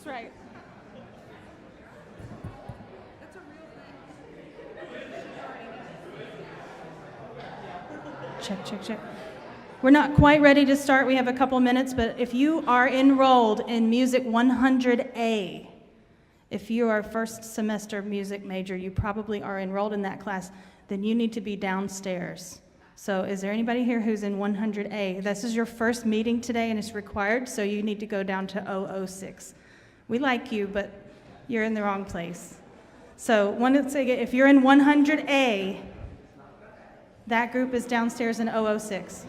That's right. Check, check, check. We're not quite ready to start. We have a couple minutes, but if you are enrolled in Music 100A, if you are a first semester music major, you probably are enrolled in that class, then you need to be downstairs. So is there anybody here who's in 100A? This is your first meeting today and it's required, so you need to go down to 006. We like you, but you're in the wrong place. So if you're in 100A, that group is downstairs in 006.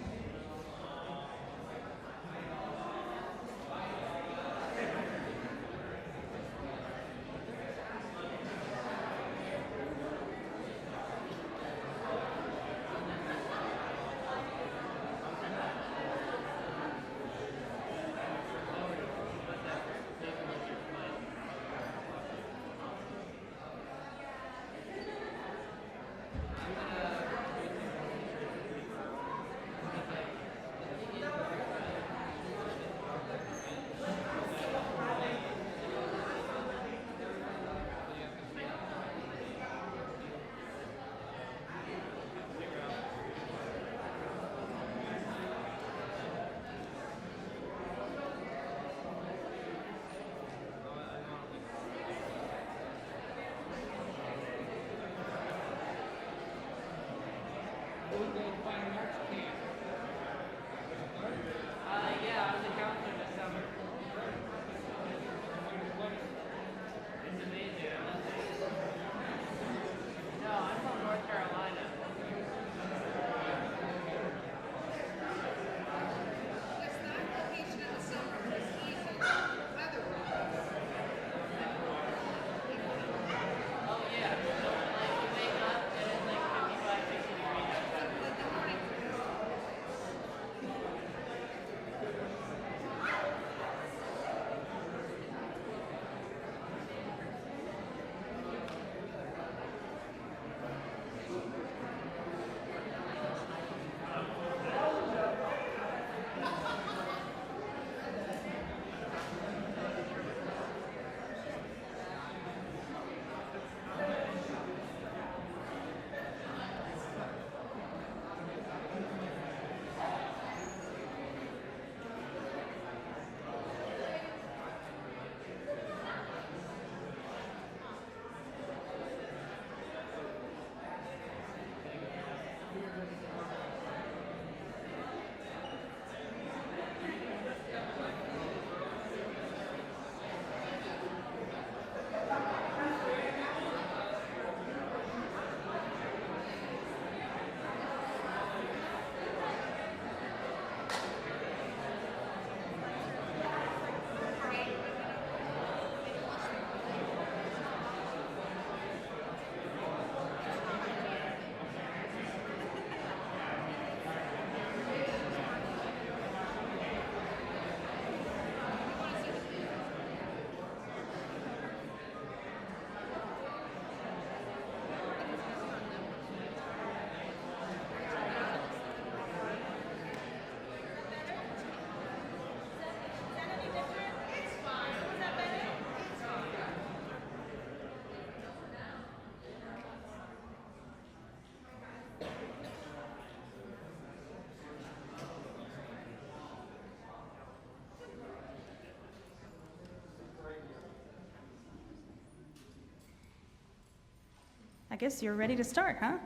guess you're ready to start, huh?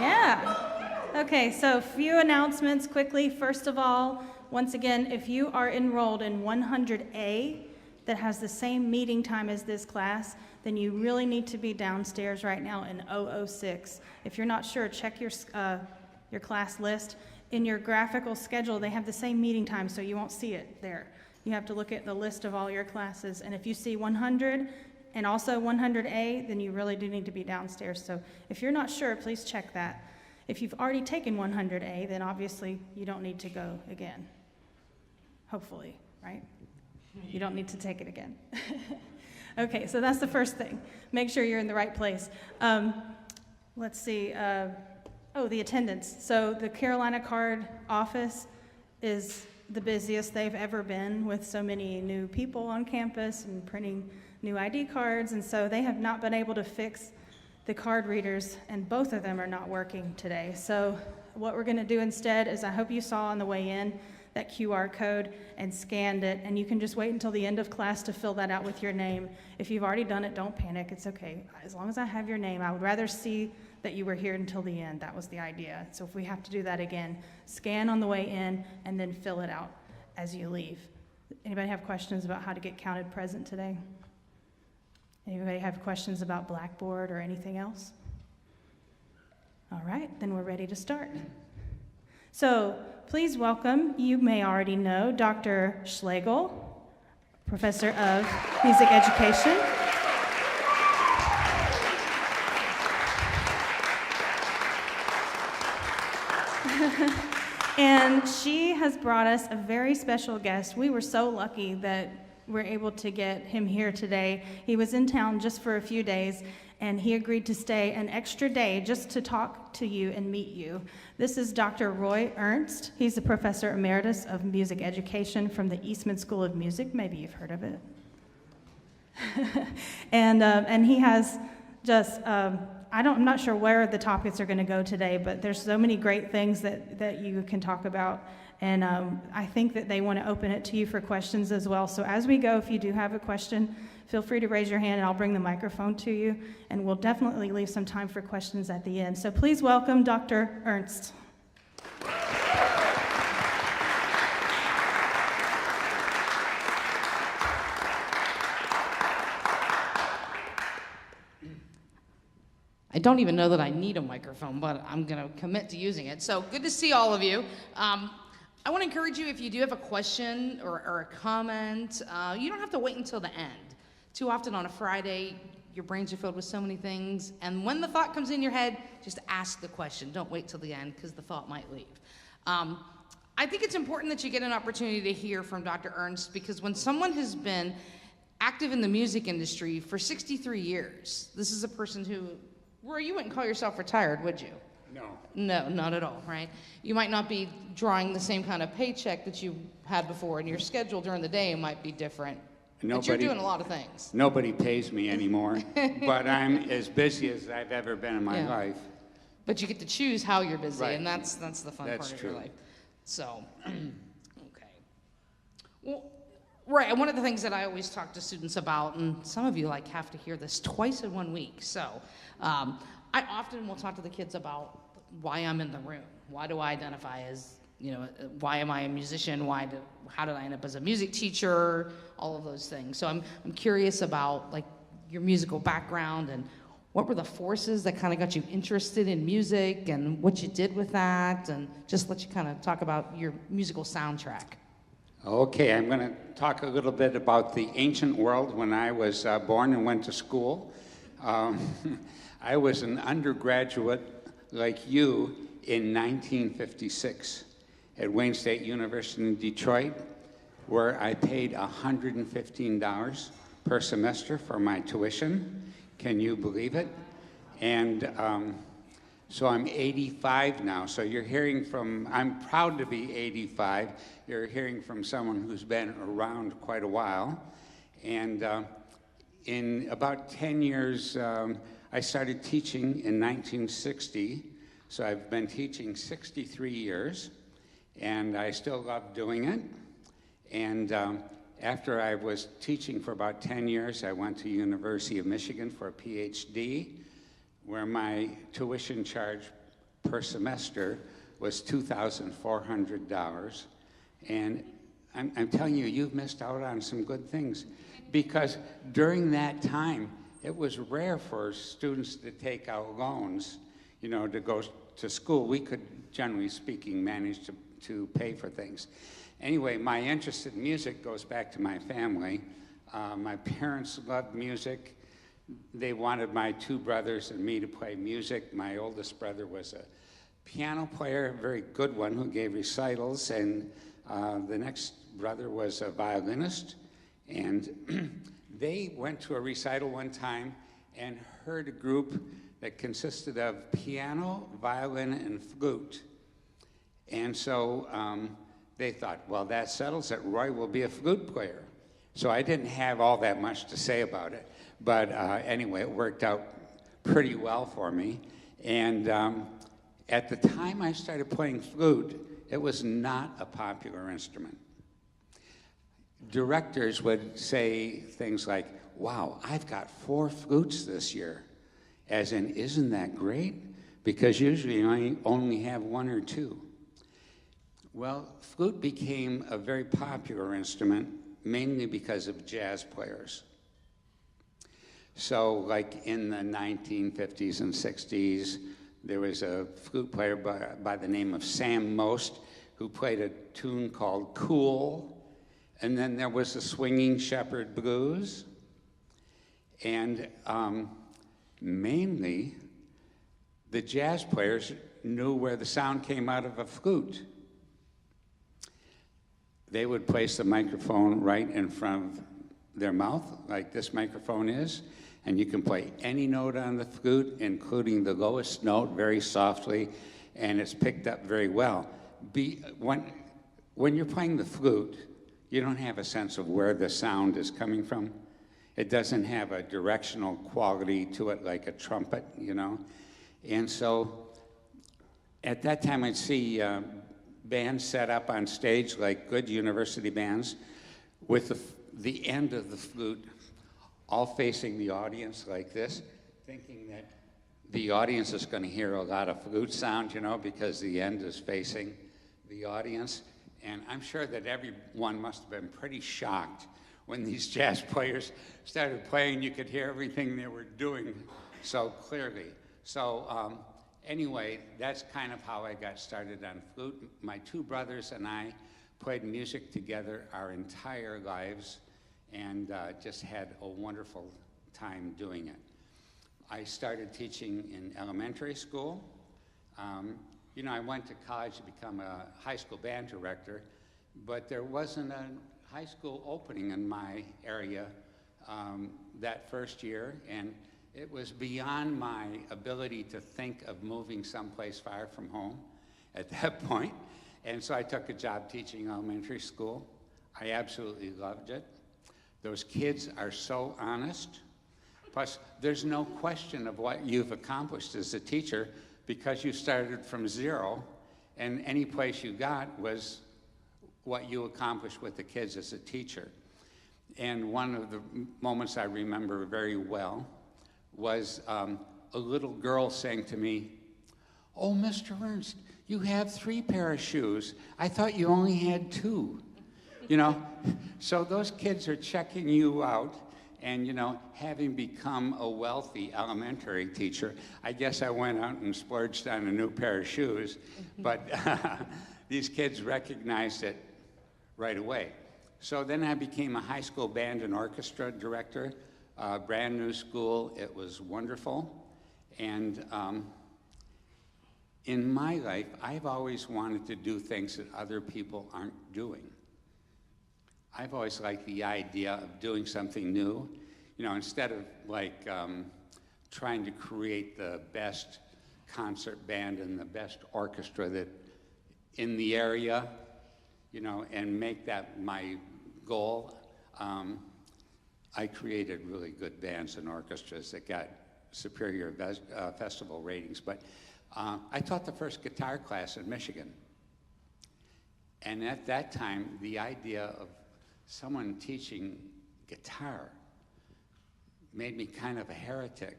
Yeah. Okay, so a few announcements quickly. First of all, once again, if you are enrolled in 100A that has the same meeting time as this class, then you really need to be downstairs right now in 006. If you're not sure, check your class list. In your graphical schedule, they have the same meeting time, so you won't see it there. You have to look at the list of all your classes, and if you see 100 and also 100A, then you really do need to be downstairs. So if you're not sure, please check that. If you've already taken 100A, then obviously you don't need to go again. Hopefully, right? You don't need to take it again. Okay, so that's the first thing. Make sure you're in the right place. Let's see. The attendance. So the Carolina Card office is the busiest they've ever been, with so many new people on campus and printing new ID cards, and so they have not been able to fix the card readers, and both of them are not working today. So what we're going to do instead is, I hope you saw on the way in that QR code and scanned it, and you can just wait until the end of class to fill that out with your name. If you've already done it, don't panic, it's okay. As long as I have your name, I would rather see that you were here until the end. That was the idea. So if we have to do that again, scan on the way in and then fill it out as you leave. Anybody have questions about how to get counted present today? Anybody have questions about Blackboard or anything else? All right, then we're ready to start. So please welcome, you may already know, Dr. Schlegel, Professor of Music Education. And she has brought us a very special guest. We were so lucky that we're able to get him here today. He was in town just for a few days, and he agreed to stay an extra day just to talk to you and meet you. This is Dr. Roy Ernst. He's the Professor Emeritus of Music Education from the Eastman School of Music. Maybe you've heard of it. And he has just, I'm not sure where the topics are going to go today, but there's so many great things that you can talk about. And I think that they want to open it to you for questions as well. So as we go, if you do have a question, feel free to raise your hand and I'll bring the microphone to you. And we'll definitely leave some time for questions at the end. So please welcome Dr. Ernst. I don't even know that I need a microphone, but I'm going to commit to using it. So good to see all of you. I want to encourage you, if you do have a question or a comment, you don't have to wait until the end. Too often on a Friday, your brains are filled with so many things, and when the thought comes in your head, just ask the question. Don't wait till the end, because the thought might leave. I think it's important that you get an opportunity to hear from Dr. Ernst, because when someone has been active in the music industry for 63 years, this is a person who, Roy, you wouldn't call yourself retired, would you? No. No, not at all, right? You might not be drawing the same kind of paycheck that you had before, and your schedule during the day might be different. But you're doing a lot of things. Nobody pays me anymore, but I'm as busy as I've ever been in my life. But you get to choose how you're busy, Right. and that's the fun That's part true. of your life. So, okay. Well, right, and one of the things that I always talk to students about, and some of you have to hear this twice in 1 week, so I often will talk to the kids about why I'm in the room. Why do I identify as, why am I a musician? How did I end up as a music teacher? All of those things. So I'm curious about your musical background, and what were the forces that kind of got you interested in music, and what you did with that, and just let you kind of talk about your musical soundtrack. Okay, I'm going to talk a little bit about the ancient world when I was born and went to school. I was an undergraduate like you in 1956 at Wayne State University in Detroit, where I paid $115 per semester for my tuition. Can you believe it? And so I'm 85 now. So you're hearing from, I'm proud to be 85. You're hearing from someone who's been around quite a while. And in about 10 years, I started teaching in 1960. So I've been teaching 63 years, and I still love doing it. And after I was teaching for about 10 years, I went to University of Michigan for a PhD, where my tuition charge per semester was $2,400. And I'm telling you, you've missed out on some good things, because during that time, it was rare for students to take out loans, you know, to go to school. We could, generally speaking, manage to pay for things. Anyway, my interest in music goes back to my family. My parents loved music. They wanted my two brothers and me to play music. My oldest brother was a piano player, a very good one, who gave recitals, and the next brother was a violinist. And they went to a recital one time and heard a group that consisted of piano, violin, and flute. And so they thought, well, that settles it. Roy will be a flute player. So I didn't have all that much to say about it. But anyway, it worked out pretty well for me. And at the time I started playing flute, it was not a popular instrument. Directors would say things like, wow, I've got 4 flutes this year. As in, isn't that great? Because usually I only have 1 or 2. Well, flute became a very popular instrument, mainly because of jazz players. So like in the 1950s and 60s, there was a flute player by the name of Sam Most, who played a tune called Cool. And then there was the Swinging Shepherd Blues. And mainly, the jazz players knew where the sound came out of a flute. They would place the microphone right in front of their mouth, like this microphone is, and you can play any note on the flute, including the lowest note, very softly, and it's picked up very well. When you're playing the flute, you don't have a sense of where the sound is coming from. It doesn't have a directional quality to it like a trumpet, you know? And so at that time, I'd see bands set up on stage like good university bands with the end of the flute all facing the audience like this, thinking that the audience is going to hear a lot of flute sound, you know, because the end is facing the audience. And I'm sure that everyone must have been pretty shocked when these jazz players started playing. You could hear everything they were doing so clearly. So anyway, that's kind of how I got started on flute. My 2 brothers and I played music together our entire lives, and just had a wonderful time doing it. I started teaching in elementary school. You know, I went to college to become a high school band director, but there wasn't a high school opening in my area that first year, and it was beyond my ability to think of moving someplace far from home at that point. And so I took a job teaching elementary school. I absolutely loved it. Those kids are so honest. Plus, there's no question of what you've accomplished as a teacher, because you started from 0, and any place you got was what you accomplished with the kids as a teacher. And one of the moments I remember very well was a little girl saying to me, "Oh, Mr. Ernst, you have 3 pair of shoes. I thought you only had 2. You know, so those kids are checking you out. And, you know, having become a wealthy elementary teacher, I guess I went out and splurged on a new pair of shoes. But these kids recognized it right away. So then I became a high school band and orchestra director, brand new school. It was wonderful. And in my life, I've always wanted to do things that other people aren't doing. I've always liked the idea of doing something new. You know, instead of like trying to create the best concert band and the best orchestra that in the area, you know, and make that my goal, I created really good bands and orchestras that got superior festival ratings. But I taught the first guitar class in Michigan. And at that time, the idea of someone teaching guitar made me kind of a heretic.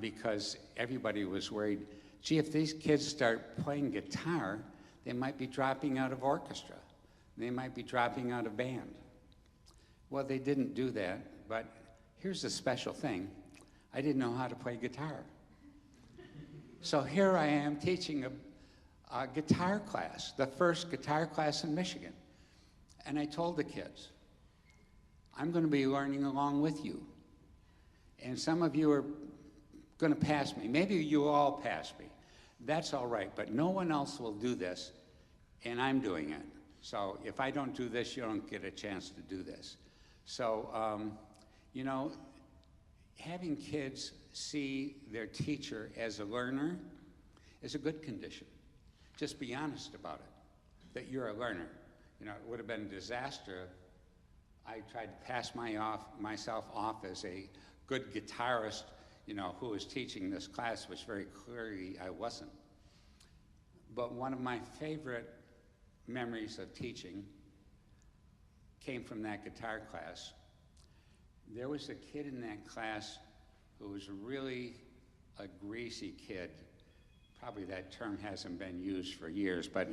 because everybody was worried, gee, if these kids start playing guitar, they might be dropping out of orchestra. They might be dropping out of band. Well, they didn't do that, but here's the special thing. I didn't know how to play guitar. So here I am teaching a guitar class, the first guitar class in Michigan. And I told the kids, I'm going to be learning along with you. And some of you are going to pass me. Maybe you all pass me. That's all right, but no one else will do this, and I'm doing it. So if I don't do this, you don't get a chance to do this. So, having kids see their teacher as a learner is a good condition. Just be honest about it, that you're a learner. It would have been a disaster if I tried to pass myself off as a good guitarist, who was teaching this class, which very clearly I wasn't. But one of my favorite memories of teaching came from that guitar class. There was a kid in that class who was really a greasy kid. Probably that term hasn't been used for years, but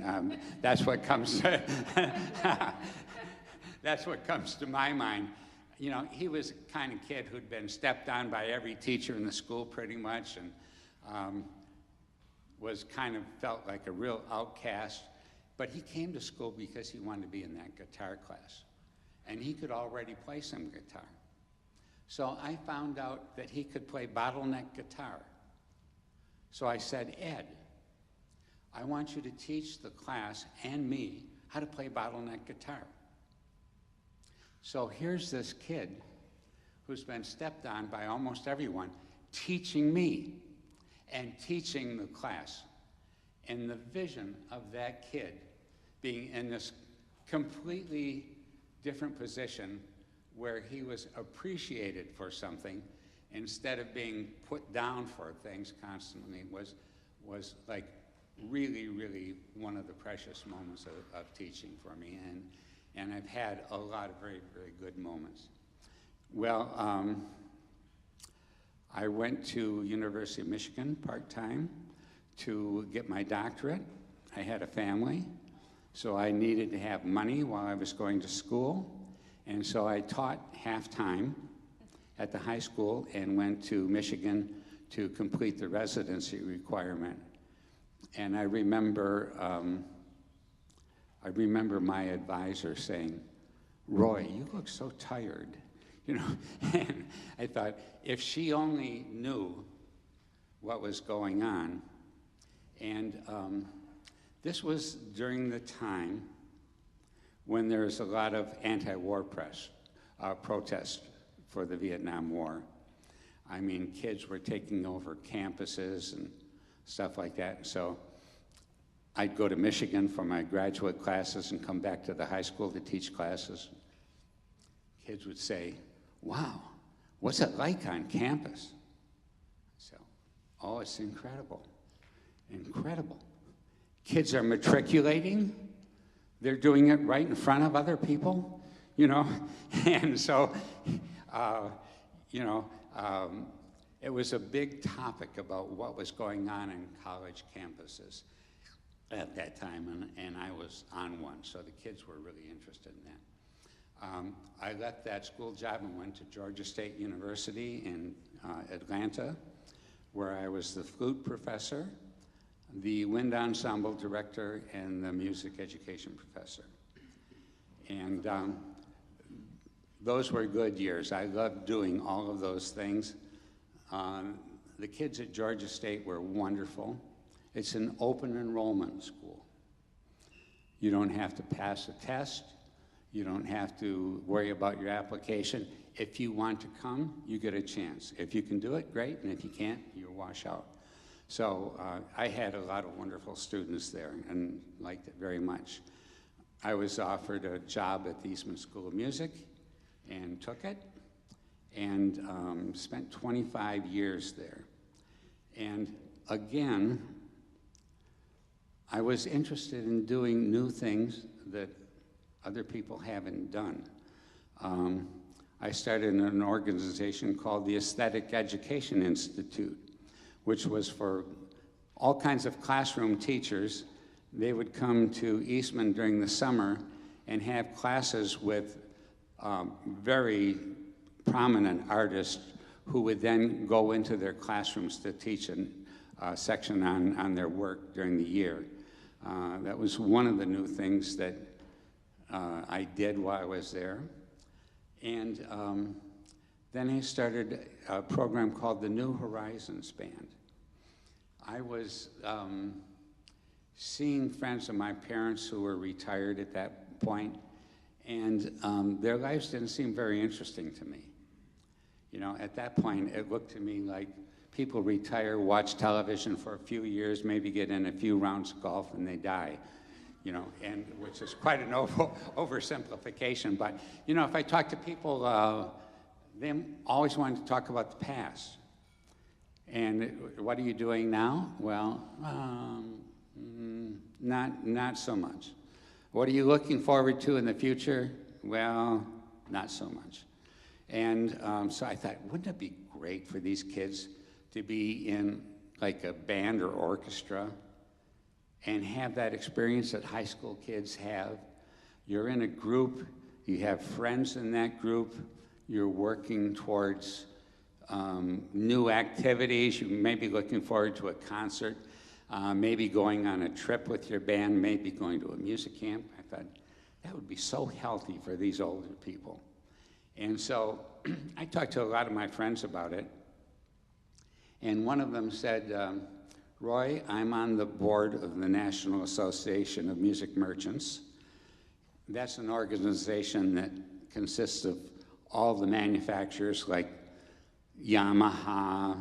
that's what comes to that's what comes to my mind. He was the kind of kid who'd been stepped on by every teacher in the school pretty much, and was kind of felt like a real outcast. But he came to school because he wanted to be in that guitar class, and he could already play some guitar. So I found out that he could play bottleneck guitar. So I said, Ed, I want you to teach the class and me how to play bottleneck guitar. So here's this kid who's been stepped on by almost everyone, teaching me and teaching the class. And the vision of that kid being in this completely different position where he was appreciated for something instead of being put down for things constantly was like really, really one of the precious moments of teaching for me. And I've had a lot of very, very good moments. Well, I went to University of Michigan part-time to get my doctorate. I had a family, so I needed to have money while I was going to school. And so I taught half-time at the high school and went to Michigan to complete the residency requirement. And I remember my advisor saying, Roy, you look so tired. And I thought, if she only knew what was going on. And this was during the time when there was a lot of anti-war protests for the Vietnam War. I mean, kids were taking over campuses and stuff like that. So I'd go to Michigan for my graduate classes and come back to the high school to teach classes. Kids would say, wow, what's it like on campus? So, oh, it's incredible, incredible. Kids are matriculating. They're doing it right in front of other people, And so, it was a big topic about what was going on in college campuses at that time, and I was on one, so the kids were really interested in that. I left that school job and went to Georgia State University in Atlanta, where I was the flute professor, the wind ensemble director, and the music education professor. And those were good years. I loved doing all of those things. The kids at Georgia State were wonderful. It's an open enrollment school. You don't have to pass a test. You don't have to worry about your application. If you want to come, you get a chance. If you can do it, great, and if you can't, you wash out. So I had a lot of wonderful students there and liked it very much. I was offered a job at the Eastman School of Music and took it, and spent 25 years there. And again, I was interested in doing new things that other people haven't done. I started an organization called the Aesthetic Education Institute, which was for all kinds of classroom teachers. They would come to Eastman during the summer and have classes with very prominent artists who would then go into their classrooms to teach a section on their work during the year. That was one of the new things that I did while I was there. And then I started a program called the New Horizons Band. I was seeing friends of my parents who were retired at that point, and their lives didn't seem very interesting to me. You know, at that point, it looked to me like people retire, watch television for a few years, maybe get in a few rounds of golf, and they die. You know, and which is quite an oversimplification. But you know, if I talk to people, they always wanted to talk about the past. And what are you doing now? Well, not so much. What are you looking forward to in the future? Well, not so much. And so I thought, wouldn't it be great for these kids to be in like a band or orchestra and have that experience that high school kids have? You're in a group, you have friends in that group, you're working towards new activities, you may be looking forward to a concert, maybe going on a trip with your band, maybe going to a music camp. I thought, that would be so healthy for these older people. And so I talked to a lot of my friends about it, and one of them said, Roy, I'm on the board of the National Association of Music Merchants. That's an organization that consists of all the manufacturers like Yamaha,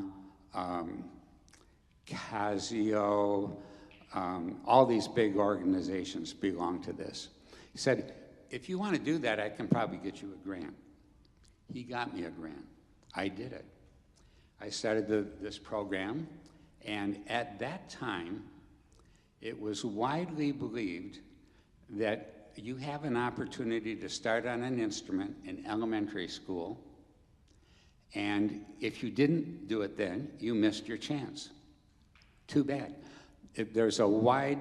Casio, all these big organizations belong to this. He said, if you want to do that, I can probably get you a grant. He got me a grant. I did it. I started this program, and at that time, it was widely believed that you have an opportunity to start on an instrument in elementary school, and if you didn't do it then, you missed your chance. Too bad. There's a wide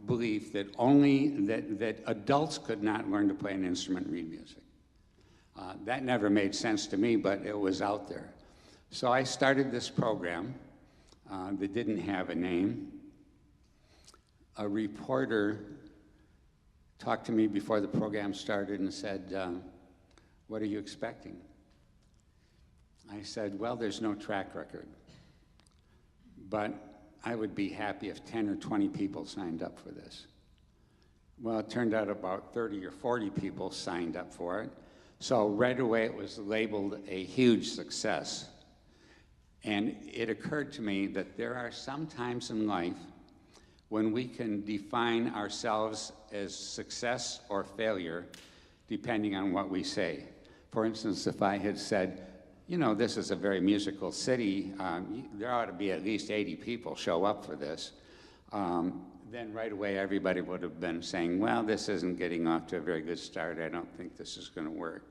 belief that that adults could not learn to play an instrument and read music. That never made sense to me, but it was out there. So I started this program that didn't have a name. A reporter talked to me before the program started and said, what are you expecting? I said, well, there's no track record, but I would be happy if 10 or 20 people signed up for this. Well, it turned out about 30 or 40 people signed up for it. So right away it was labeled a huge success. And it occurred to me that there are some times in life when we can define ourselves as success or failure depending on what we say. For instance, if I had said, you know, this is a very musical city, there ought to be at least 80 people show up for this, then right away everybody would have been saying, well, this isn't getting off to a very good start. I don't think this is going to work.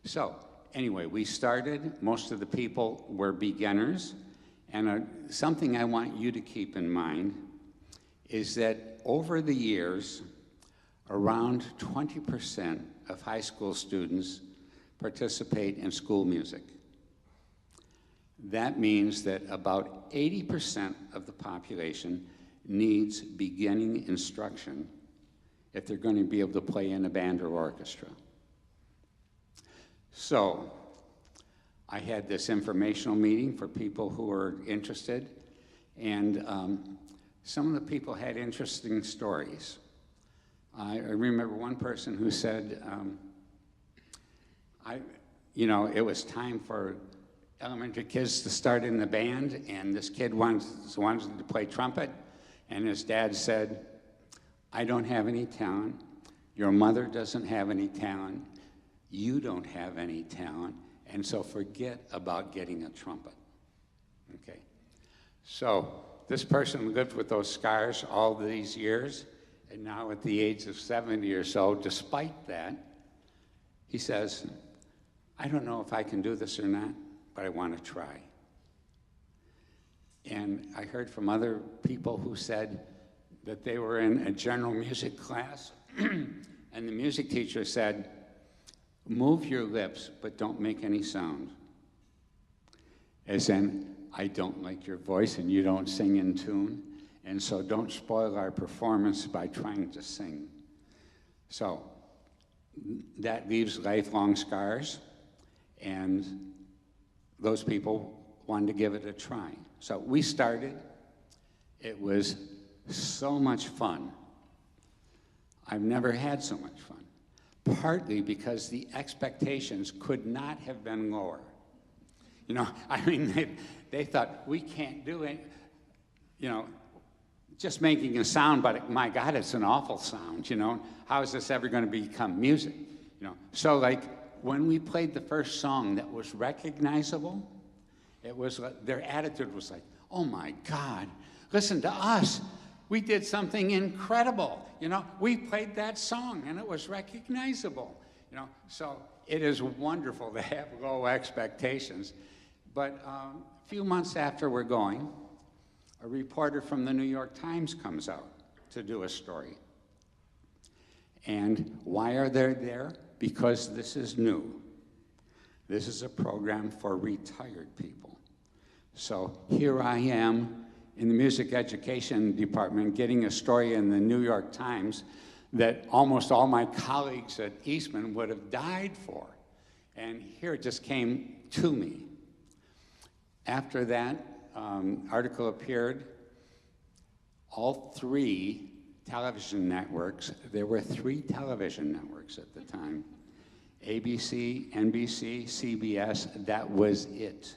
So anyway, we started. Most of the people were beginners. And something I want you to keep in mind is that over the years, around 20% of high school students participate in school music. That means that about 80% of the population needs beginning instruction if they're going to be able to play in a band or orchestra. So I had this informational meeting for people who were interested, and some of the people had interesting stories. I remember one person who said, it was time for elementary kids to start in the band, and this kid wanted to play trumpet, and his dad said, I don't have any talent, your mother doesn't have any talent, you don't have any talent, and so forget about getting a trumpet. Okay? So this person lived with those scars all these years, and now at the age of 70 or so, despite that, he says, I don't know if I can do this or not, but I want to try. And I heard from other people who said that they were in a general music class, and the music teacher said, move your lips, but don't make any sound. As in, I don't like your voice and you don't sing in tune, and so don't spoil our performance by trying to sing. So that leaves lifelong scars, and those people wanted to give it a try. So we started. It was so much fun. I've never had so much fun, partly because the expectations could not have been lower. You know, I mean, they thought, we can't do it, you know, just making a sound, but my God, it's an awful sound, you know. How is this ever going to become music? You know, so like when we played the first song that was recognizable, it was, their attitude was like, oh my God, listen to us. We did something incredible. You know, we played that song and it was recognizable. You know, so it is wonderful to have low expectations. But a few months after we're going, a reporter from the New York Times comes out to do a story. And why are they there? Because this is new. This is a program for retired people. So here I am in the music education department getting a story in the New York Times that almost all my colleagues at Eastman would have died for. And here it just came to me. After that article appeared, all three television networks, there were 3 television networks at the time, ABC, NBC, CBS, that was it.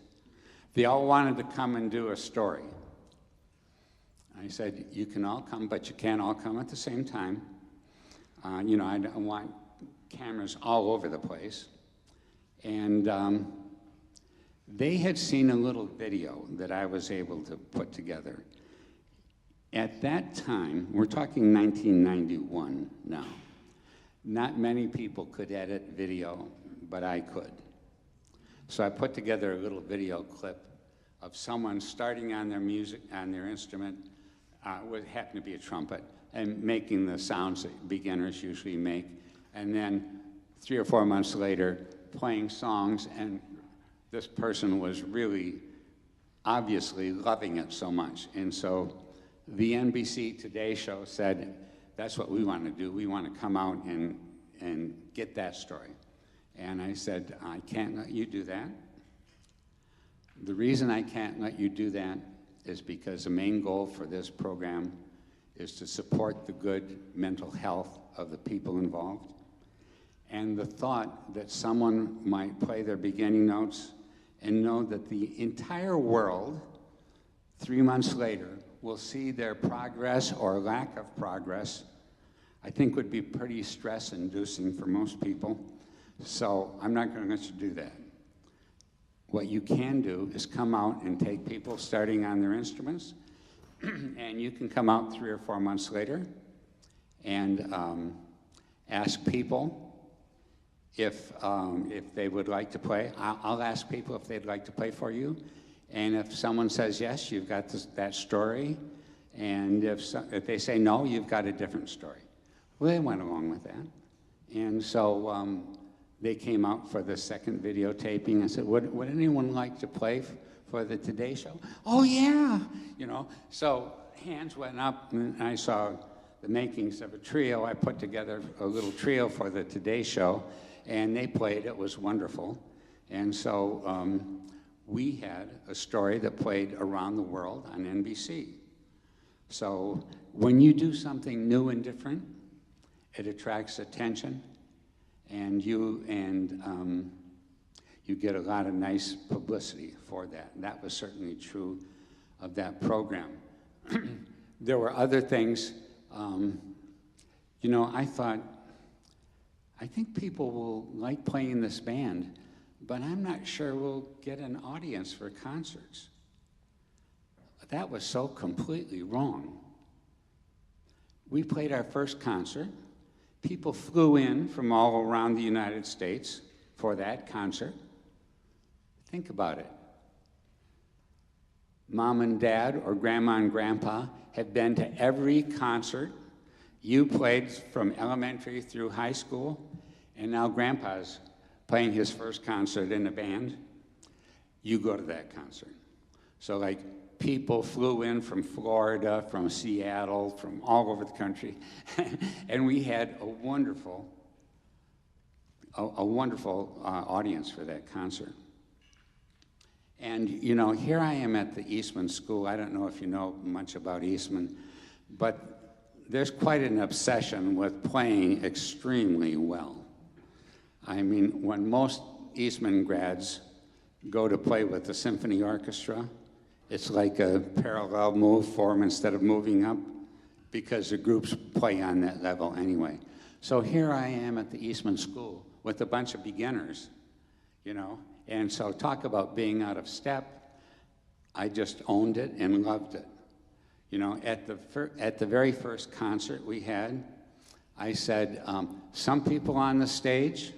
They all wanted to come and do a story. I said, you can all come, but you can't all come at the same time. You know, I don't want cameras all over the place. And they had seen a little video that I was able to put together. At that time, we're talking 1991 now, not many people could edit video, but I could. So I put together a little video clip of someone starting on their music, on their instrument, what happened to be a trumpet, and making the sounds that beginners usually make, and then 3 or 4 months later, playing songs, and this person was really obviously loving it so much. And so the NBC Today show said, that's what we want to do. We want to come out and get that story. And I said, I can't let you do that. The reason I can't let you do that is because the main goal for this program is to support the good mental health of the people involved. And the thought that someone might play their beginning notes and know that the entire world, 3 months later, will see their progress or lack of progress, I think would be pretty stress-inducing for most people. So I'm not going to let you do that. What you can do is come out and take people starting on their instruments, and you can come out 3 or 4 months later and ask people if they would like to play. I'll ask people if they'd like to play for you. And if someone says yes, you've got that story. And if they say no, you've got a different story. Well, they went along with that. And so they came out for the second videotaping and said, would anyone like to play for the Today Show? Oh, yeah, you know. So hands went up, and I saw the makings of a trio. I put together a little trio for the Today Show, and they played. It was wonderful. And so we had a story that played around the world on NBC. So when you do something new and different, it attracts attention, and you get a lot of nice publicity for that. And that was certainly true of that program. There were other things. You know, I think people will like playing this band, but I'm not sure we'll get an audience for concerts. That was so completely wrong. We played our first concert. People flew in from all around the United States for that concert. Think about it. Mom and Dad or Grandma and Grandpa have been to every concert you played from elementary through high school, and now Grandpa's playing his first concert in a band. You go to that concert. So like people flew in from Florida, from Seattle, from all over the country, and we had a wonderful audience for that concert. And, you know, here I am at the Eastman School. I don't know if you know much about Eastman, but there's quite an obsession with playing extremely well. I mean, when most Eastman grads go to play with the symphony orchestra, it's like a parallel move for them instead of moving up, because the groups play on that level anyway. So here I am at the Eastman School with a bunch of beginners, you know, and so talk about being out of step. I just owned it and loved it. You know, at the very first concert we had, I said, some people on the stage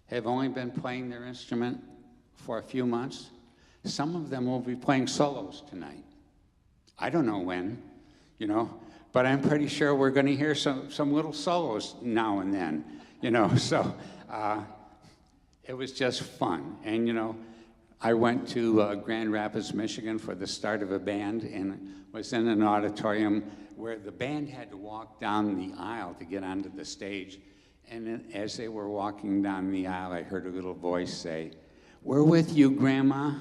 have only been playing their instrument for a few months. Some of them will be playing solos tonight. I don't know when, you know, but I'm pretty sure we're going to hear some little solos now and then, you know, so it was just fun. And, you know, I went to Grand Rapids, Michigan for the start of a band, and was in an auditorium where the band had to walk down the aisle to get onto the stage. And then as they were walking down the aisle, I heard a little voice say, "We're with you, Grandma."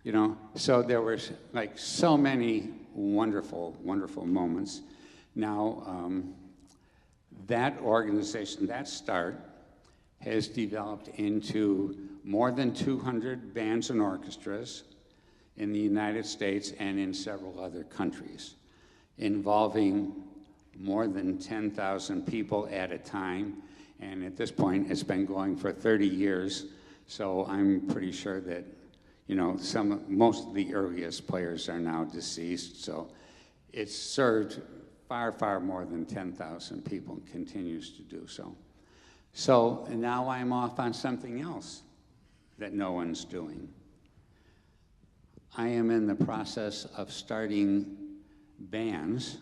You know, so there were like so many wonderful, wonderful moments. Now, that organization, that start, has developed into more than 200 bands and orchestras in the United States and in several other countries, involving more than 10,000 people at a time. And at this point, it's been going for 30 years. So I'm pretty sure that, you know, most of the earliest players are now deceased. So it's served far, far more than 10,000 people and continues to do so. So now I'm off on something else that no one's doing. I am in the process of starting bands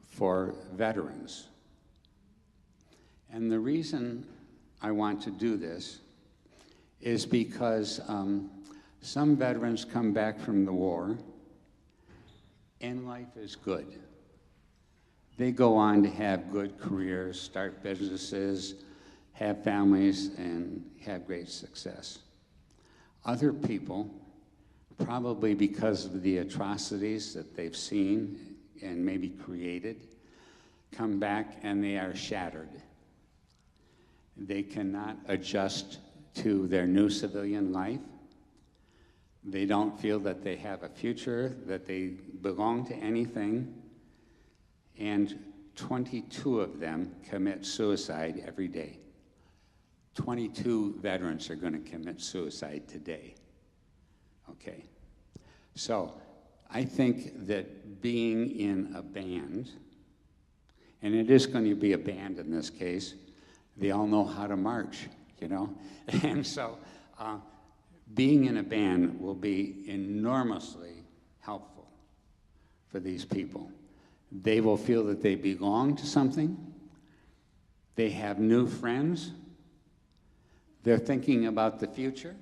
for veterans. And the reason I want to do this is because some veterans come back from the war and life is good. They go on to have good careers, start businesses, have families, and have great success. Other people, probably because of the atrocities that they've seen and maybe created, come back and they are shattered. They cannot adjust to their new civilian life. They don't feel that they have a future, that they belong to anything. And 22 of them commit suicide every day. 22 veterans are going to commit suicide today. Okay. So I think that being in a band, and it is going to be a band in this case, they all know how to march, you know? And so being in a band will be enormously helpful for these people. They will feel that they belong to something. They have new friends. They're thinking about the future.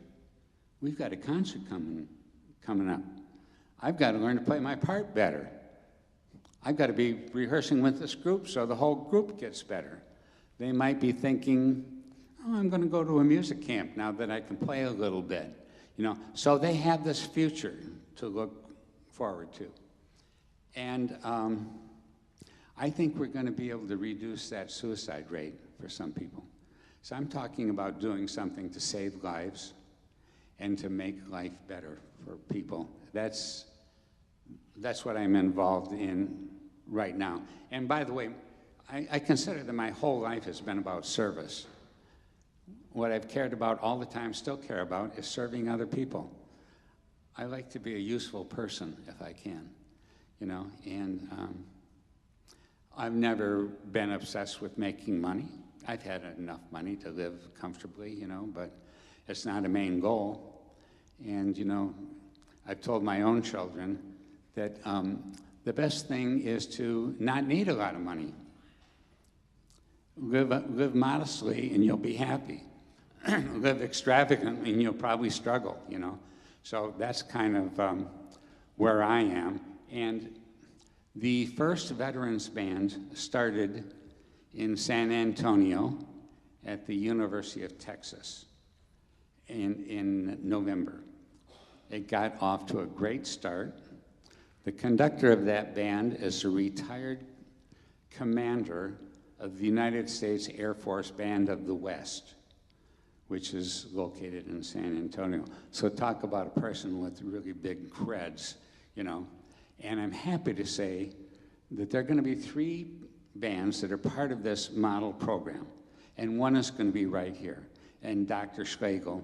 We've got a concert coming up. I've got to learn to play my part better. I've got to be rehearsing with this group so the whole group gets better. They might be thinking, oh, I'm going to go to a music camp now that I can play a little bit. You know, so they have this future to look forward to. And I think we're going to be able to reduce that suicide rate for some people. So I'm talking about doing something to save lives and to make life better for people. That's what I'm involved in right now. And by the way, I consider that my whole life has been about service. What I've cared about all the time, still care about, is serving other people. I like to be a useful person if I can, you know, and I've never been obsessed with making money. I've had enough money to live comfortably, you know, but it's not a main goal. And, you know, I've told my own children that the best thing is to not need a lot of money. Live modestly and you'll be happy. Live extravagantly and you'll probably struggle, you know. So that's kind of where I am. And the first veterans band started in San Antonio at the University of Texas in November. It got off to a great start. The conductor of that band is a retired commander of the United States Air Force Band of the West, which is located in San Antonio. So talk about a person with really big creds, you know. And I'm happy to say that there are going to be 3 bands that are part of this model program. And one is going to be right here. And Dr. Schlegel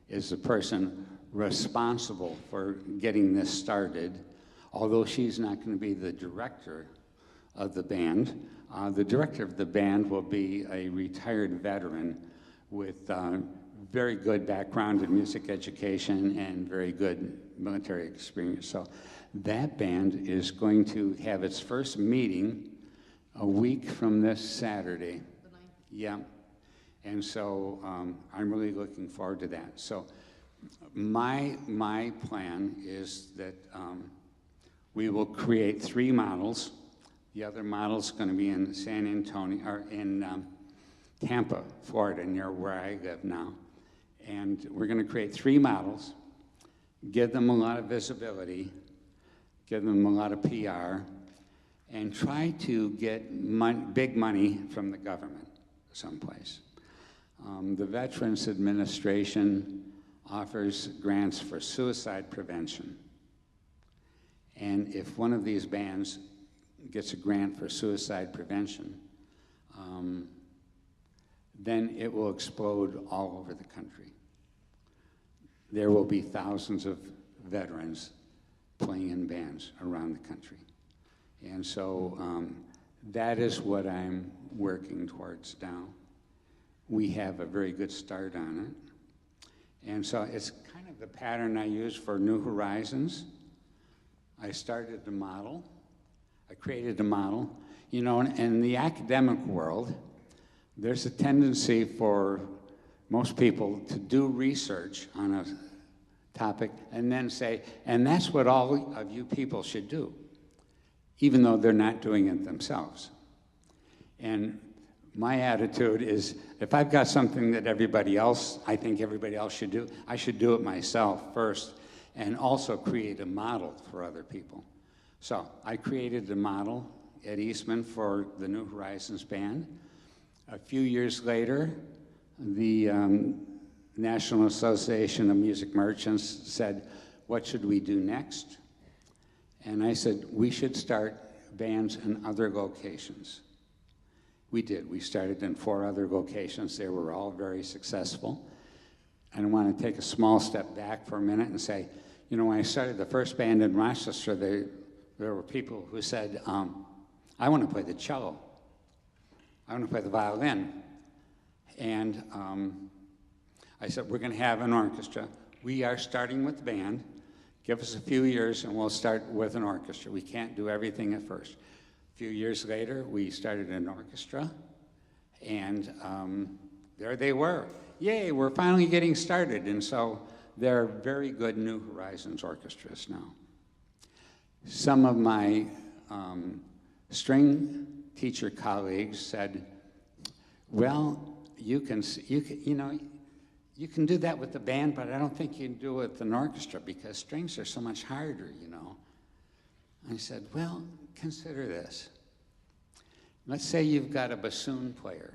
is the person responsible for getting this started, although she's not going to be the director of the band. The director of the band will be a retired veteran with very good background in music education and very good military experience. So that band is going to have its first meeting a week from this Saturday. The 9th. Yeah. And so I'm really looking forward to that. So my plan is that we will create 3 models. The other model's going to be in San Antonio, or in Tampa, Florida, near where I live now. And we're going to create 3 models, give them a lot of visibility, give them a lot of PR, and try to get big money from the government someplace. The Veterans Administration offers grants for suicide prevention. And if one of these bands gets a grant for suicide prevention, then it will explode all over the country. There will be thousands of veterans playing in bands around the country. And so that is what I'm working towards now. We have a very good start on it. And so it's kind of the pattern I use for New Horizons. I started the model. I created the model. You know, in the academic world, there's a tendency for most people to do research on a topic and then say, and that's what all of you people should do, even though they're not doing it themselves. And my attitude is, if I've got something that I think everybody else should do, I should do it myself first and also create a model for other people. So I created a model at Eastman for the New Horizons Band. A few years later, the National Association of Music Merchants said, what should we do next? And I said, we should start bands in other locations. We did. We started in 4 other locations. They were all very successful. And I want to take a small step back for a minute and say, you know, when I started the first band in Rochester, there were people who said, I want to play the cello. I want to play the violin. And I said, we're going to have an orchestra. We are starting with the band. Give us a few years and we'll start with an orchestra. We can't do everything at first. A few years later, we started an orchestra, and there they were. Yay, we're finally getting started. And so they're very good New Horizons orchestras now. Some of my string teacher colleagues said, well, you can do that with the band, but I don't think you can do it with an orchestra because strings are so much harder, you know. I said, well, consider this. Let's say you've got a bassoon player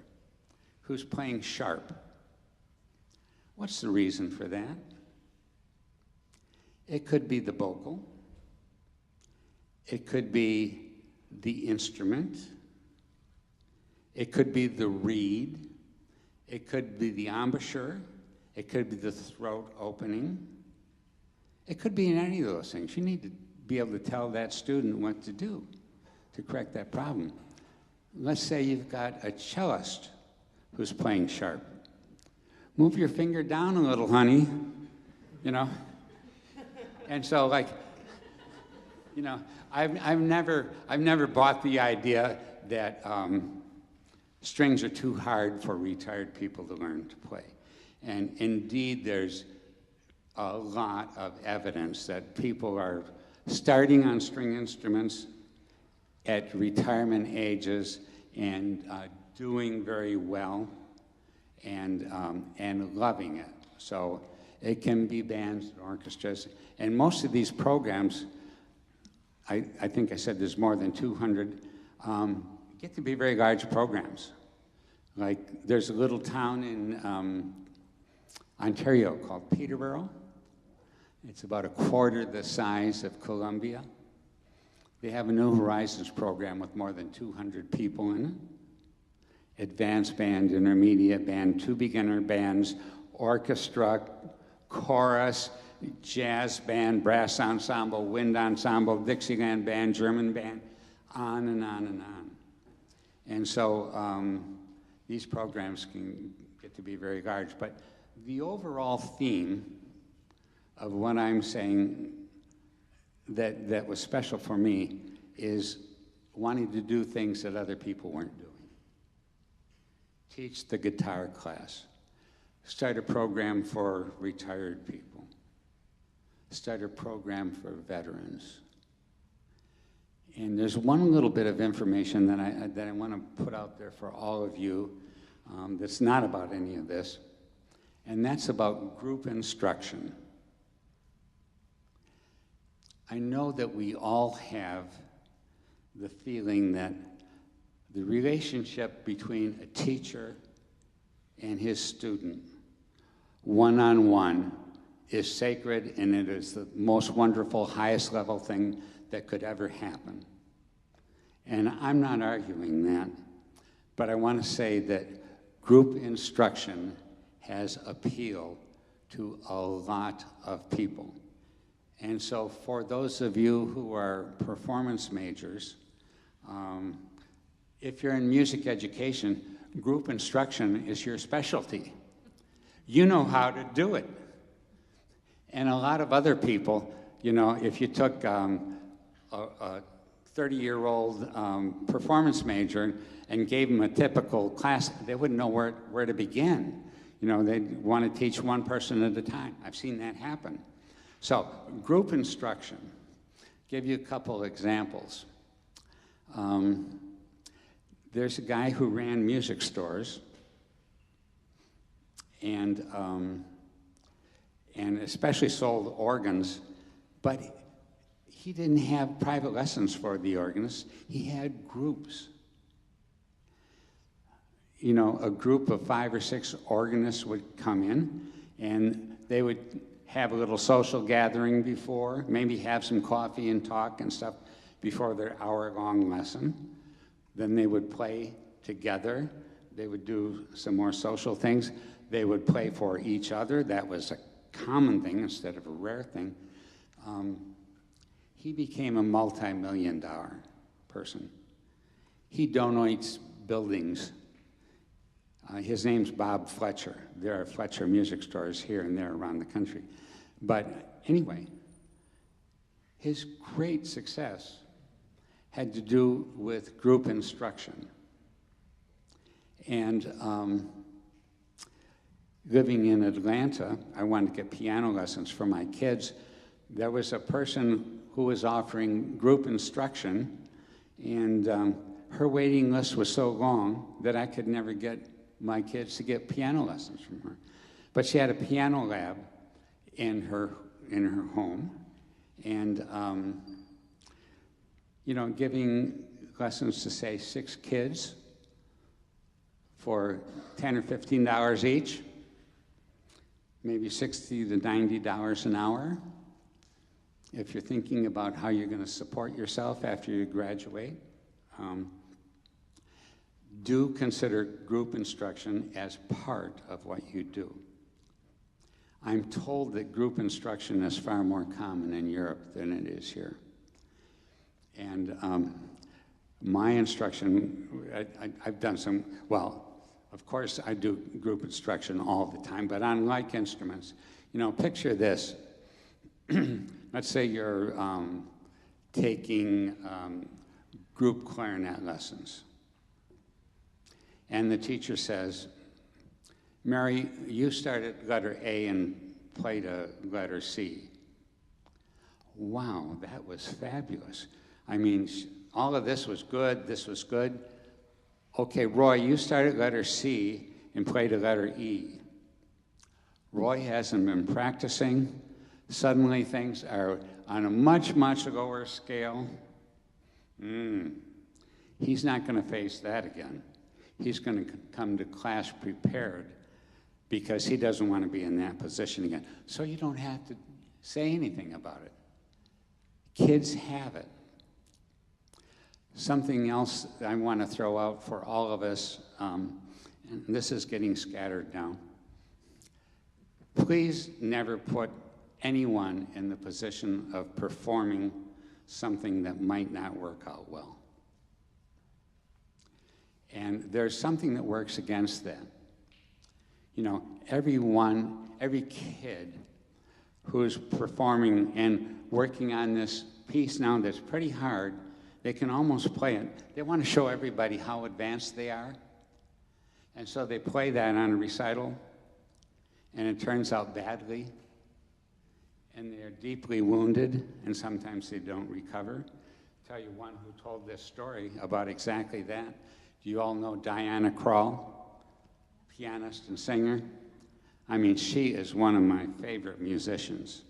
who's playing sharp. What's the reason for that? It could be the vocal. It could be the instrument. It could be the reed. It could be the embouchure. It could be the throat opening. It could be in any of those things. You need to be able to tell that student what to do to correct that problem. Let's say you've got a cellist who's playing sharp. Move your finger down a little, honey, you know? And so, like, you know, I've never bought the idea that strings are too hard for retired people to learn to play. And indeed, there's a lot of evidence that people are starting on string instruments at retirement ages and doing very well and loving it. So it can be bands and orchestras. And most of these programs, I think I said there's more than 200, get to be very large programs. Like there's a little town in Ontario called Peterborough. It's about a quarter the size of Columbia. They have a New Horizons program with more than 200 people in it. Advanced band, intermediate band, 2 beginner bands, orchestra, chorus, jazz band, brass ensemble, wind ensemble, Dixieland band, German band, on and on and on. And so these programs can get to be very large. But the overall theme of what I'm saying that was special for me is wanting to do things that other people weren't doing. Teach the guitar class. Start a program for retired people. Start a program for veterans. And there's one little bit of information that I want to put out there for all of you that's not about any of this, and that's about group instruction. I know that we all have the feeling that the relationship between a teacher and his student, one-on-one, is sacred, and it is the most wonderful, highest level thing that could ever happen. And I'm not arguing that, but I want to say that group instruction has appeal to a lot of people. And so for those of you who are performance majors, if you're in music education, group instruction is your specialty. You know how to do it. And a lot of other people, you know, if you took a 30-year-old performance major and gave them a typical class, they wouldn't know where to begin. You know, they'd want to teach one person at a time. I've seen that happen. So, group instruction. Give you a couple examples. There's a guy who ran music stores, and especially sold organs, but he didn't have private lessons for the organists. He had groups. You know, a group of 5 or 6 organists would come in, and they would have a little social gathering before, maybe have some coffee and talk and stuff before their hour-long lesson. Then they would play together. They would do some more social things. They would play for each other. That was a common thing instead of a rare thing. He became a multi-million-dollar person. He donates buildings. His name's Bob Fletcher. There are Fletcher music stores here and there around the country. But anyway, his great success had to do with group instruction. And living in Atlanta, I wanted to get piano lessons for my kids. There was a person who was offering group instruction, and her waiting list was so long that I could never get my kids to get piano lessons from her. But she had a piano lab in her home, and you know, giving lessons to, say, 6 kids for $10 or $15 each, maybe $60 to $90 an hour. If you're thinking about how you're going to support yourself after you graduate, do consider group instruction as part of what you do. I'm told that group instruction is far more common in Europe than it is here. And my instruction, I've done some, well, of course, I do group instruction all the time, but on like instruments, picture this. Let's say you're taking group clarinet lessons. And the teacher says, Mary, you start at letter A and play to letter C. Wow, that was fabulous. I mean, all of this was good, this was good. Okay, Roy, you start at letter C and play to letter E. Roy hasn't been practicing. Suddenly things are on a much, much lower scale. He's not going to face that again. He's going to come to class prepared because he doesn't want to be in that position again. So you don't have to say anything about it. Kids have it. Something else I want to throw out for all of us, and this is getting scattered now. Please never put anyone in the position of performing something that might not work out well. And there's something that works against that. Every kid who's performing and working on this piece now that's pretty hard, they can almost play it. They want to show everybody how advanced they are. And so they play that on a recital, and it turns out badly. And they're deeply wounded, and sometimes they don't recover. I'll tell you one who told this story about exactly that. Do you all know Diana Krall, pianist and singer? I mean, she is one of my favorite musicians.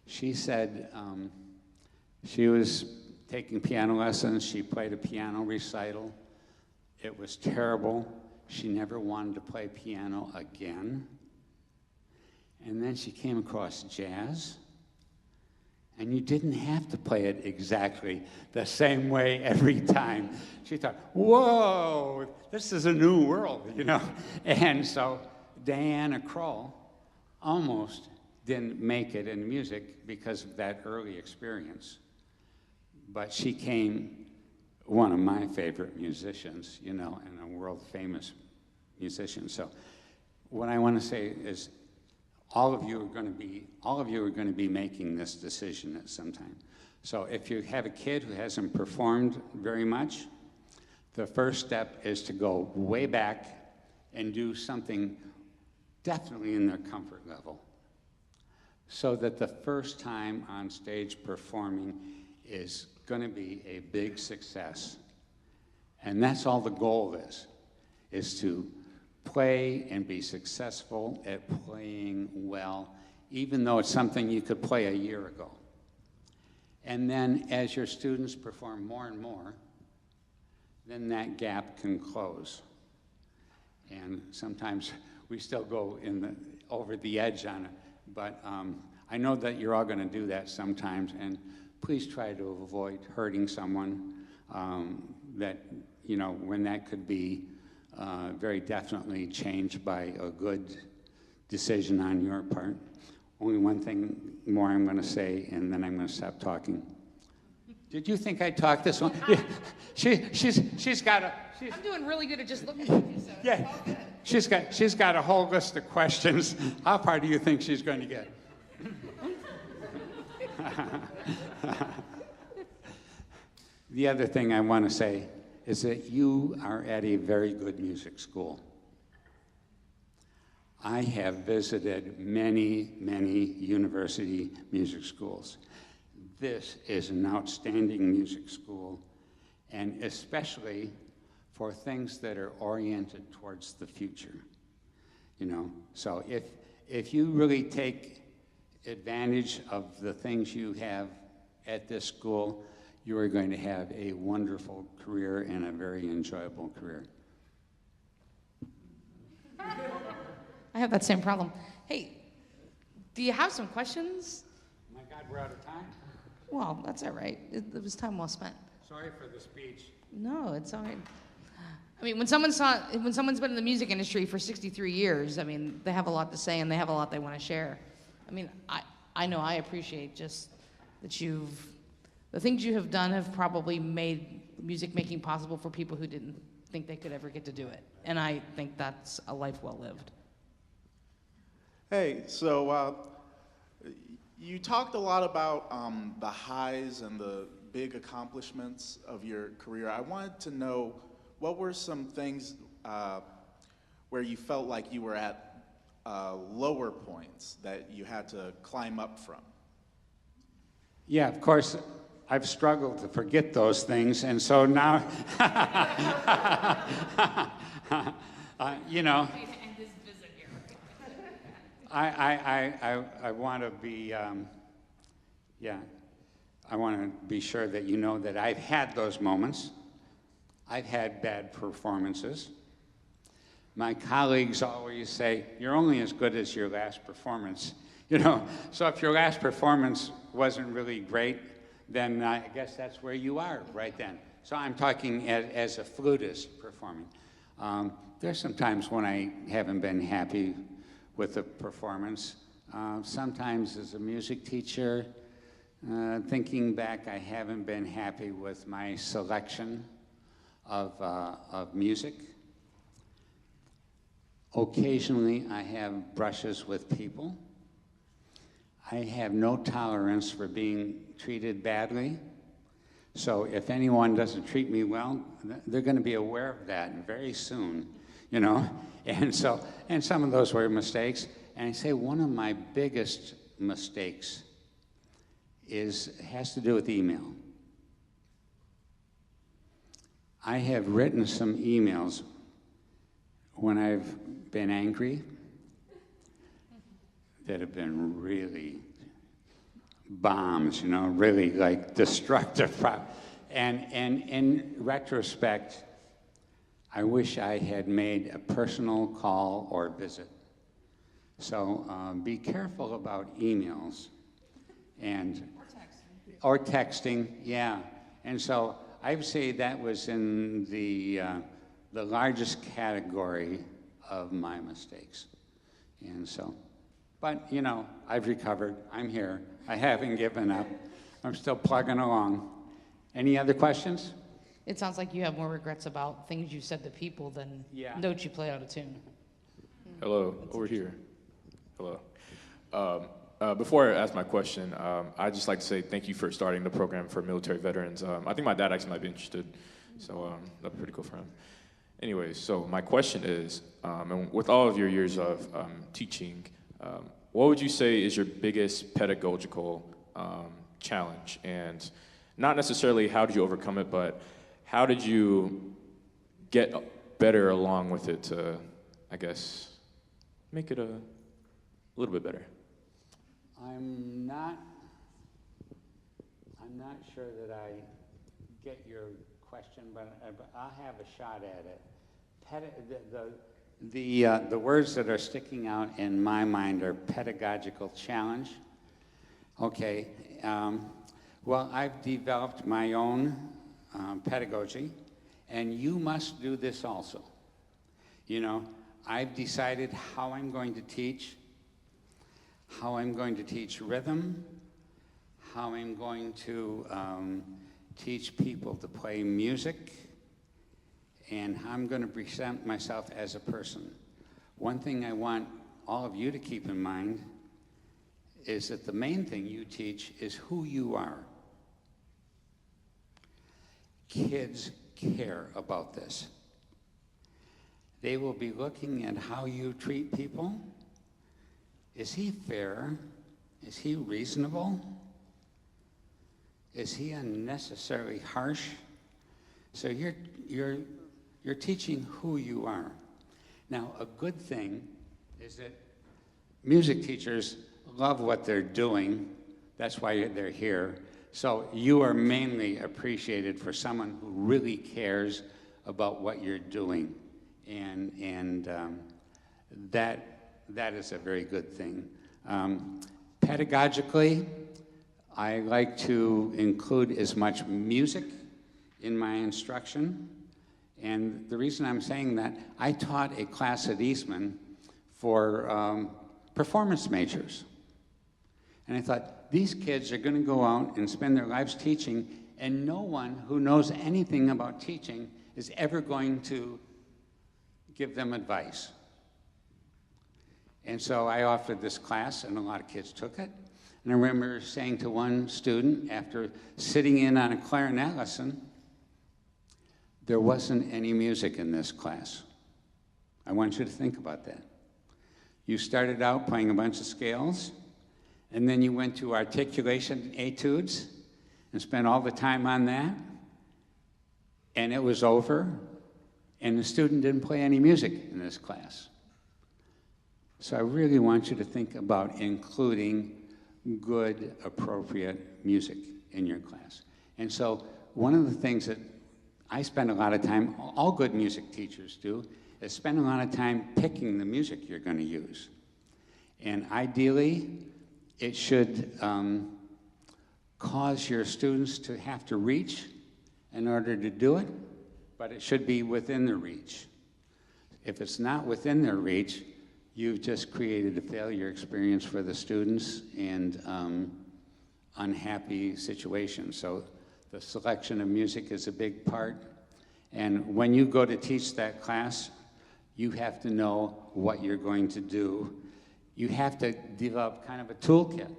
She said she was taking piano lessons. She played a piano recital. It was terrible. She never wanted to play piano again. And then she came across jazz. And you didn't have to play it exactly the same way every time. She thought, whoa, this is a new world, And so Diana Krall almost didn't make it in music because of that early experience. But she became one of my favorite musicians, and a world-famous musician. So what I want to say is, all of you are going to be making this decision at some time. So if you have a kid who hasn't performed very much, the first step is to go way back and do something definitely in their comfort level, so that the first time on stage performing is going to be a big success. And that's all the goal is to play and be successful at playing well, even though it's something you could play a year ago. And then as your students perform more and more, then that gap can close. And sometimes we still go over the edge on it, but I know that you're all going to do that sometimes, and please try to avoid hurting someone when that could be very definitely changed by a good decision on your part. Only one thing more I'm going to say, and then I'm going to stop talking. Did you think I talked this one? Yeah. She's got a. I'm doing really good at just looking at you, so Yeah, it's all good. she's got a whole list of questions. How far do you think she's going to get? The other thing I want to say is that you are at a very good music school. I have visited many, many university music schools. This is an outstanding music school, and especially for things that are oriented towards the future. So if you really take advantage of the things you have at this school, you are going to have a wonderful career and a very enjoyable career. I have that same problem. Hey, do you have some questions? My God, we're out of time. Well, that's all right. It was time well spent. Sorry for the speech. No, it's all right. I mean, when someone's been in the music industry for 63 years, I mean, they have a lot to say and they have a lot they want to share. I mean, I know I appreciate just that the things you have done have probably made music making possible for people who didn't think they could ever get to do it. And I think that's a life well lived. Hey, so you talked a lot about the highs and the big accomplishments of your career. I wanted to know, what were some things where you felt like you were at lower points that you had to climb up from? Yeah, of course, I've struggled to forget those things, and so now, you know, I want to be, I want to be sure that you know that I've had those moments. I've had bad performances. My colleagues always say, you're only as good as your last performance. You know, so if your last performance wasn't really great, then I guess that's where you are right then. So I'm talking as a flutist performing. There's some times when I haven't been happy with the performance. Sometimes as a music teacher, thinking back, I haven't been happy with my selection of music. Occasionally, I have brushes with people. I have no tolerance for being treated badly. So if anyone doesn't treat me well, they're going to be aware of that very soon, you know? And some of those were mistakes. And I say one of my biggest mistakes has to do with email. I have written some emails when I've been angry that have been really bombs, you know, really like destructive. And in retrospect, I wish I had made a personal call or visit. So be careful about emails and or texting, yeah. And so I would say that was in the largest category of my mistakes. And so, but you know, I've recovered. I'm here. I haven't given up. I'm still plugging along. Any other questions? It sounds like you have more regrets about things you said to people than notes you play out of tune. Hello, over here. Hello. Before I ask my question, I'd just like to say thank you for starting the program for military veterans. I think my dad actually might be interested, so that'd be pretty cool for him. Anyways, so my question is, and with all of your years of teaching, what would you say is your biggest pedagogical challenge? And not necessarily how did you overcome it, but how did you get better along with it to, I guess, make it a little bit better? I'm not sure that I get your question, but I'll have a shot at it. The words that are sticking out in my mind are pedagogical challenge. Okay, well, I've developed my own pedagogy, and you must do this also. You know, I've decided how I'm going to teach rhythm, how I'm going to teach people to play music, and how I'm going to present myself as a person. One thing I want all of you to keep in mind is that the main thing you teach is who you are. Kids care about this. They will be looking at how you treat people. Is he fair? Is he reasonable? Is he unnecessarily harsh? So you're teaching who you are. Now, a good thing is that music teachers love what they're doing. That's why they're here. So you are mainly appreciated for someone who really cares about what you're doing. And that is a very good thing. Pedagogically, I like to include as much music in my instruction. And the reason I'm saying that, I taught a class at Eastman for performance majors. And I thought, these kids are going to go out and spend their lives teaching, and no one who knows anything about teaching is ever going to give them advice. And so I offered this class, and a lot of kids took it. And I remember saying to one student, after sitting in on a clarinet lesson, there wasn't any music in this class. I want you to think about that. You started out playing a bunch of scales, and then you went to articulation etudes and spent all the time on that, and it was over, and the student didn't play any music in this class. So I really want you to think about including good, appropriate music in your class. And so one of the things that I spend a lot of time, all good music teachers do, is spend a lot of time picking the music you're going to use. And ideally, it should cause your students to have to reach in order to do it, but it should be within their reach. If it's not within their reach, you've just created a failure experience for the students and unhappy situations. So the selection of music is a big part. And when you go to teach that class, you have to know what you're going to do. You have to develop kind of a toolkit,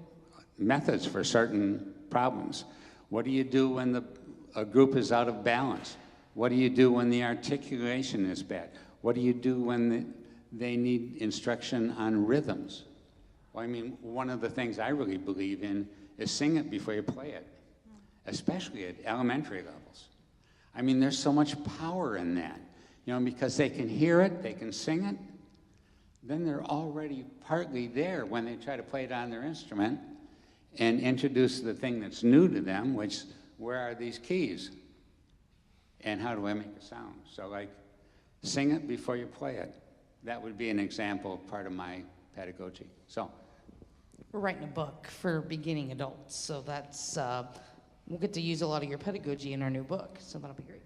methods for certain problems. What do you do when a group is out of balance? What do you do when the articulation is bad? What do you do when they need instruction on rhythms? Well, I mean, one of the things I really believe in is sing it before you play it, especially at elementary levels. I mean, there's so much power in that, you know, because they can hear it, they can sing it, then they're already partly there when they try to play it on their instrument and introduce the thing that's new to them, which, where are these keys? And how do I make a sound? So, like, sing it before you play it. That would be an example of part of my pedagogy. So, We're writing a book for beginning adults, so that's, we'll get to use a lot of your pedagogy in our new book, so that'll be great.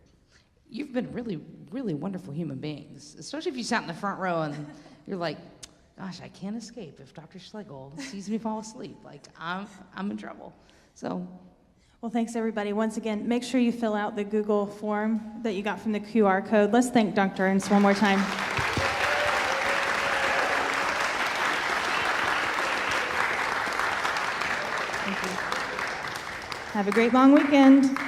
You've been really, really wonderful human beings, especially if you sat in the front row and you're like, gosh, I can't escape if Dr. Schlegel sees me fall asleep. Like, I'm in trouble. So, Well, thanks, everybody. Once again, make sure you fill out the Google form that you got from the QR code. Let's thank Dr. Ernst one more time. Thank you. Have a great long weekend.